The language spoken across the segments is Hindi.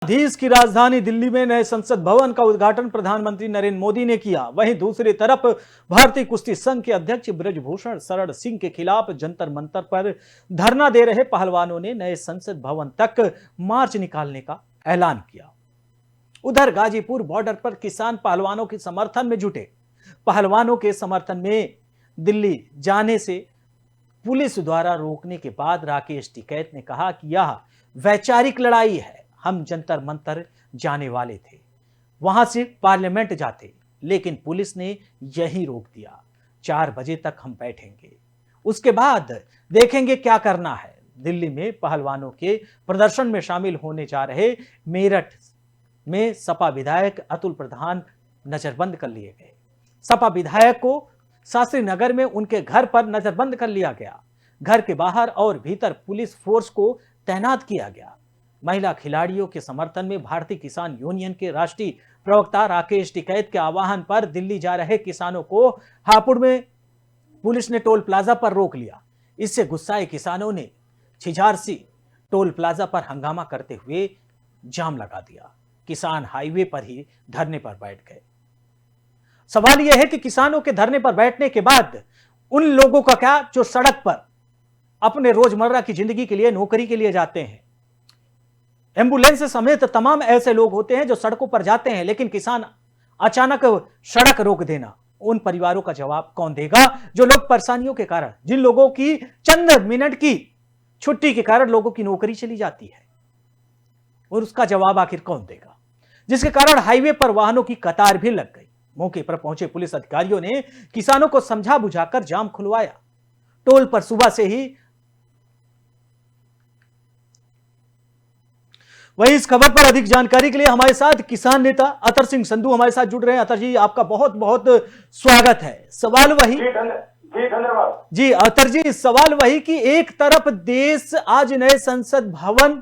देश की राजधानी दिल्ली में नए संसद भवन का उद्घाटन प्रधानमंत्री नरेंद्र मोदी ने किया। वहीं दूसरी तरफ भारतीय कुश्ती संघ के अध्यक्ष ब्रजभूषण शरण सिंह के खिलाफ जंतर मंतर पर धरना दे रहे पहलवानों ने नए संसद भवन तक मार्च निकालने का ऐलान किया। उधर गाजीपुर बॉर्डर पर किसान पहलवानों के समर्थन में जुटे। पहलवानों के समर्थन में दिल्ली जाने से पुलिस द्वारा रोकने के बाद राकेश टिकैत ने कहा कि यह वैचारिक लड़ाई है। हम जंतर मंतर जाने वाले थे, वहां से पार्लियामेंट जाते, लेकिन पुलिस ने यही रोक दिया। 4 बजे तक हम बैठेंगे, उसके बाद देखेंगे क्या करना है। दिल्ली में पहलवानों के प्रदर्शन में शामिल होने जा रहे मेरठ में सपा विधायक अतुल प्रधान नजरबंद कर लिए गए। सपा विधायक को शास्त्री नगर में उनके घर पर नजरबंद कर लिया गया। घर के बाहर और भीतर पुलिस फोर्स को तैनात किया गया। महिला खिलाड़ियों के समर्थन में भारतीय किसान यूनियन के राष्ट्रीय प्रवक्ता राकेश टिकैत के आह्वान पर दिल्ली जा रहे किसानों को हापुड़ में पुलिस ने टोल प्लाजा पर रोक लिया। इससे गुस्साए किसानों ने छिछारसी टोल प्लाजा पर हंगामा करते हुए जाम लगा दिया। किसान हाईवे पर ही धरने पर बैठ गए। सवाल यह है कि किसानों के धरने पर बैठने के बाद उन लोगों का क्या जो सड़क पर अपने रोजमर्रा की जिंदगी के लिए, नौकरी के लिए जाते हैं। एम्बुलेंस समेत तमाम ऐसे लोग होते हैं जो सड़कों पर जाते हैं, लेकिन किसान अचानक सड़क रोक देना, उन परिवारों का जवाब कौन देगा जो लोग परेशानियों के कारण, जिन लोगों की चंद मिनट की छुट्टी के कारण लोगों की नौकरी चली जाती है, और उसका जवाब आखिर कौन देगा, जिसके कारण हाईवे पर वाहनों की कतार भी लग गई। मौके पर पहुंचे पुलिस अधिकारियों ने किसानों को समझा बुझाकर जाम खुलवाया। टोल पर सुबह से ही। वहीं इस खबर पर अधिक जानकारी के लिए हमारे साथ किसान नेता अतर सिंह संधू हमारे साथ जुड़ रहे हैं। अतर जी, आपका बहुत बहुत स्वागत है। सवाल वही जी धन्यवाद जी। अतर जी, सवाल वही कि एक तरफ देश आज नए संसद भवन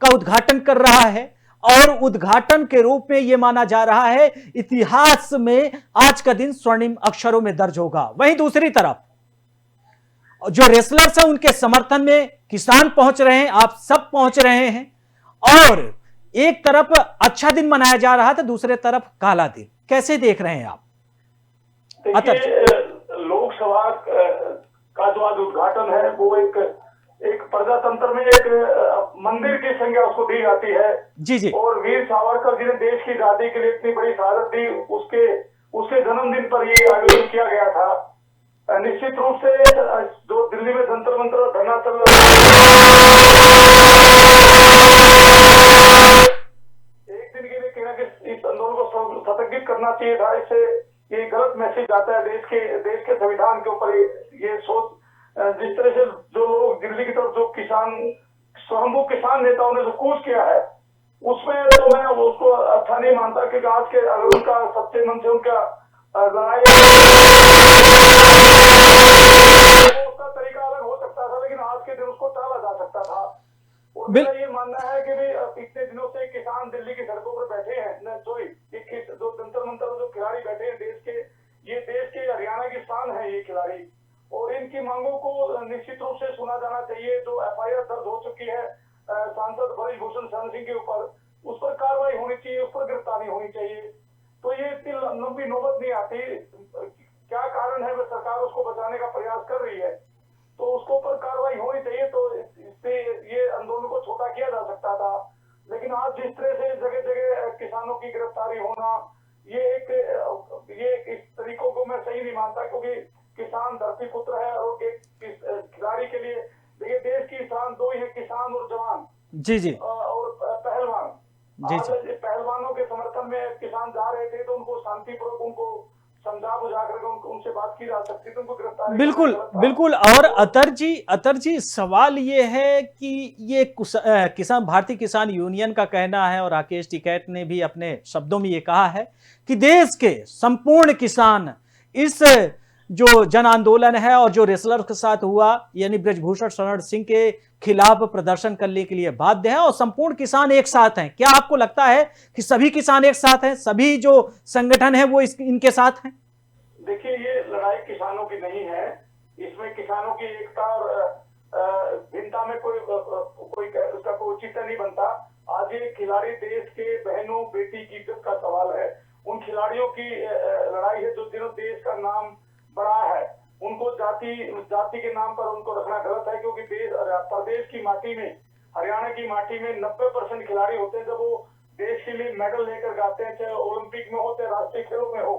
का उद्घाटन कर रहा है और उद्घाटन के रूप में यह माना जा रहा है इतिहास में आज का दिन स्वर्णिम अक्षरों में दर्ज होगा। वहीं दूसरी तरफ जो रेसलर्स हैं उनके समर्थन में किसान पहुंच रहे हैं, आप सब पहुंच रहे हैं, और एक तरफ अच्छा दिन मनाया जा रहा था, दूसरे तरफ काला दिन। कैसे देख रहे हैं आप? देखिए, लोकसभा का जो आज उद्घाटन है वो एक प्रजातंत्र में एक मंदिर की संज्ञा उसको दी जाती है। जी जी। और वीर सावरकर जी ने देश की आजादी के लिए इतनी बड़ी शहादत दी, उसके जन्मदिन पर ये आयोजन किया गया था। निश्चित रूप से जो दिल्ली में जंतर मंतर धरना चल रहा एक दिन के लिए कहना कि इस आंदोलन को स्थगित करना चाहिए था। इससे ये गलत मैसेज आता है देश के संविधान के ऊपर। ये सोच जिस तरह से जो लोग दिल्ली की तरफ जो स्वयंभू किसान नेताओं ने जो कूच किया है, उसमें तो मैं उसको अच्छा नहीं मानता, क्योंकि आज के अगर उनका सच्चे मन से उनका लड़ाई उसका तरीका अलग हो सकता था, लेकिन आज के दिन उसको टाला जा सकता था। और मेरा ये मानना है कि भी इतने दिनों से किसान दिल्ली की सड़कों पर बैठे हैं, जो जंतर मंतर जो खिलाड़ी बैठे हैं देश के हरियाणा की शान है ये खिलाड़ी, और इनकी मांगों को निश्चित रूप से सुना जाना चाहिए। जो एफआईआर दर्ज हो चुकी है सांसद ब्रजभूषण शरण सिंह के ऊपर, उस पर कार्रवाई होनी चाहिए, उस पर गिरफ्तारी होनी चाहिए। तो ये इतनी लंबी नौबत नहीं आती। क्या कारण है, वह सरकार उसको बचाने का प्रयास कर रही है, तो उसको ऊपर कार्रवाई होनी चाहिए। तो इससे ये आंदोलन को छोटा किया जा सकता था, लेकिन आज जिस तरह से जगह जगह किसानों की गिरफ्तारी होना, ये इस तरीकों को मैं सही नहीं मानता, क्योंकि किसान धरती पुत्र है। और एक खिलाड़ी के लिए देखिए, देश की शान दो ही है, किसान और जवान। जी जी। और पहलवान। जी आज पहलवानों के समर्थन में किसान जा रहे थे, तो उनको शांतिपूर्वक उनको समझा बुझा कर उनसे बात की जा सकती थी, उनको गिरफ्तारी। बिल्कुल बिल्कुल। और अतर जी सवाल ये है कि ये किसान भारतीय किसान यूनियन का कहना है, और राकेश टिकैत ने भी अपने शब्दों में ये कहा है कि देश के संपूर्ण किसान इस जो जन आंदोलन है और जो रेसलर के साथ हुआ, यानी ब्रजभूषण शरण सिंह के खिलाफ प्रदर्शन करने के लिए बाध्य है, और संपूर्ण किसान एक साथ हैं। क्या आपको लगता है कि सभी किसान एक साथ हैं, सभी जो संगठन है वो इनके साथ हैं? देखिए, ये लड़ाई किसानों की नहीं है, इसमें किसानों की एकता और भिन्नता में कोई उसका कोई औचित्य नहीं बनता। आज ये खिलाड़ी देश के बहनों बेटी की इज्जत का सवाल है। उन खिलाड़ियों की लड़ाई है जो जिन्होंने देश का नाम बढ़ाया है। उनको जाति के नाम पर उनको रखना गलत है, क्योंकि प्रदेश की माटी में, हरियाणा की माटी में 90% खिलाड़ी होते हैं जब वो देश के लिए मेडल लेकर गाते हैं, चाहे ओलंपिक में हो चाहे राष्ट्रीय खेलों में हो।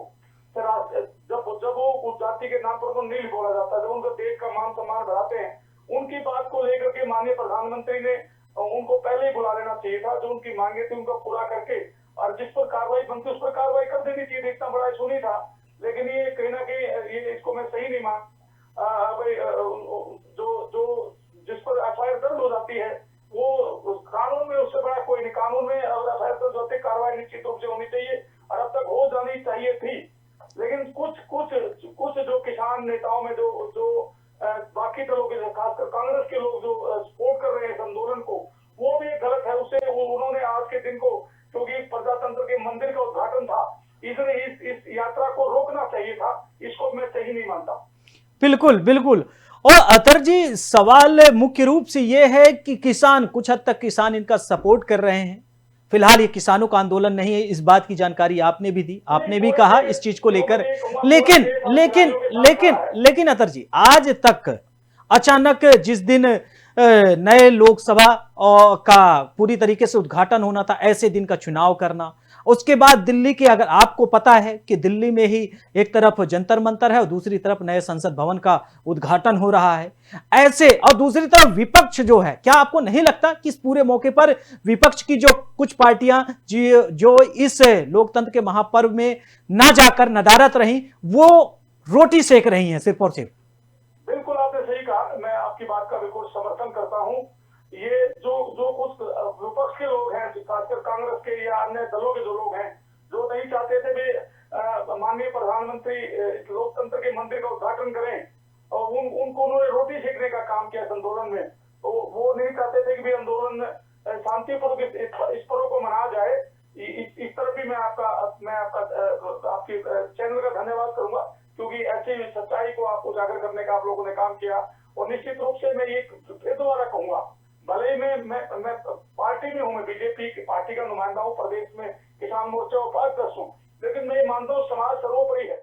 जब वो जाति के नाम पर उनको नील बोला जाता है, जब उनका देश का मान सम्मान बढ़ाते हैं, उनकी बात को लेकर के माननीय प्रधानमंत्री ने उनको पहले ही बुला लेना चाहिए था। जो उनकी मांगे थी उनको पूरा करके और जिस पर कार्रवाई बनती उस पर कार्रवाई कर देनी चाहिए। इतना बड़ा इशू नहीं था, लेकिन ये कहीं ना कहीं ये इसको मैं सही नहीं मान भाई। जो जिस पर एफआईआर दर्ज हो जाती है वो कानून में, उससे बड़ा कोई नहीं। कानून में एफआईआर दर्ज होते कार्रवाई निश्चित रूप से होनी चाहिए और अब तक हो जानी चाहिए थी। लेकिन कुछ जो किसान नेताओं में जो बाकी दलों के, खासकर कांग्रेस के लोग जो सपोर्ट कर रहे हैं इस आंदोलन को, वो भी गलत है। उसे उन्होंने आज के दिन को, क्योंकि प्रजातंत्र के मंदिर का उद्घाटन था, इसलिए इस यात्रा को रोकना चाहिए था। इसको मैं सही नहीं मानता। बिल्कुल बिल्कुल। और अतर जी, सवाल मुख्य रूप से यह है कि किसान, कुछ हद तक किसान इनका सपोर्ट कर रहे हैं। फिलहाल ये किसानों का आंदोलन नहीं है, इस बात की जानकारी आपने भी दी, आपने भी कहा इस चीज को लेकर। लेकिन लेकिन लेकिन लेकिन अतर जी, आज तक अचानक जिस दिन नए लोकसभा का पूरी तरीके से उद्घाटन होना था, ऐसे दिन का चुनाव करना, उसके बाद दिल्ली के, अगर आपको पता है कि दिल्ली में ही एक तरफ जंतर मंतर है और दूसरी तरफ नए संसद भवन का उद्घाटन हो रहा है, ऐसे, और दूसरी तरफ विपक्ष जो है, क्या आपको नहीं लगता कि इस पूरे मौके पर विपक्ष की जो कुछ पार्टियां जो इस लोकतंत्र के महापर्व में ना जाकर नदारत रही, वो रोटी सेक रही हैं सिर्फ और सिर्फ? बिल्कुल आपने सही कहा, मैं आपकी बात का बिल्कुल समर्थन करता हूं। ये जो कुछ विपक्ष के लोग हैं, खासकर कांग्रेस के या अन्य दलों के जो लोग हैं, जो नहीं चाहते थे वे माननीय प्रधानमंत्री लोकतंत्र के मंदिर का उद्घाटन करें, और उनको उन्होंने रोटी सेकने का काम किया इस आंदोलन में। तो वो नहीं चाहते थे कि भी आंदोलन शांतिपूर्वक इस पर्व को मनाया जाए। इस तरफ भी मैं आपके चैनल का धन्यवाद करूंगा, क्योंकि ऐसी सच्चाई को आप उजागर करने का आप लोगों ने काम किया। और निश्चित रूप से मैं ये फिर दोबारा कहूंगा, भले ही मैं पार्टी में हूँ, मैं बीजेपी की पार्टी का नुमाइंदा हूँ, प्रदेश में किसान मोर्चा उपाध्यक्ष हूँ, लेकिन मैं ये मानता हूँ समाज सर्वोपरि है।